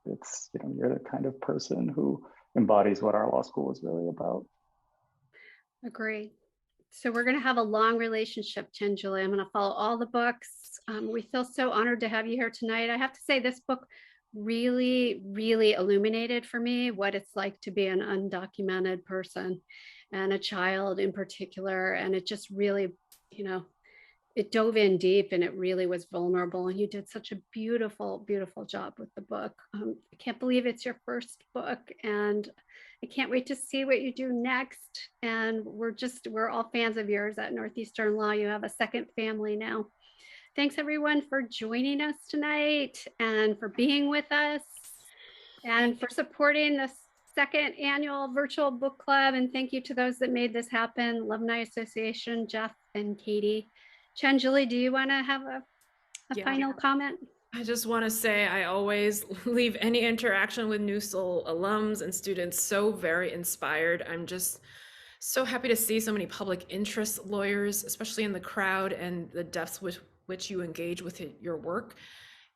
It's, you know, you're the kind of person who embodies what our law school is really about. Agree. So we're going to have a long relationship, Chen Julie. I'm going to follow all the books. We feel so honored to have you here tonight. I have to say this book really, really illuminated for me what it's like to be an undocumented person and a child in particular. And it just really, you know, it dove in deep and it really was vulnerable. And you did such a beautiful, beautiful job with the book. I can't believe it's your first book, and I can't wait to see what you do next. And we're all fans of yours at Northeastern Law. You have a second family now. Thanks everyone for joining us tonight and for being with us and for supporting this second annual virtual book club. And thank you to those that made this happen, Alumni Association, Jeff and Katie. Chen Julie, do you want to have a final comment? I just want to say I always leave any interaction with NUSL alums and students so very inspired. I'm just so happy to see so many public interest lawyers, especially in the crowd, and the depths with which you engage with your work.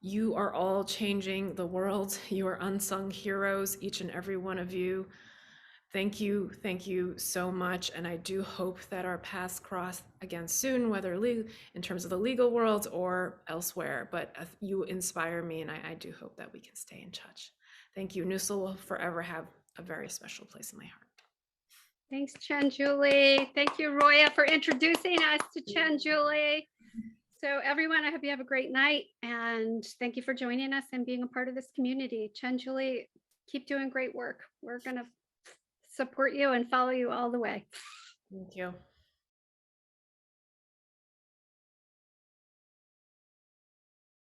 You are all changing the world. You are unsung heroes, each and every one of you. Thank you so much. And I do hope that our paths cross again soon, whether in terms of the legal world or elsewhere. But you inspire me, and I do hope that we can stay in touch. Thank you. NUSL will forever have a very special place in my heart. Thanks, Chen Julie. Thank you, Roya, for introducing us to Chen Julie. So everyone, I hope you have a great night, and thank you for joining us and being a part of this community. Chen Julie, keep doing great work. We're going to support you and follow you all the way. Thank you.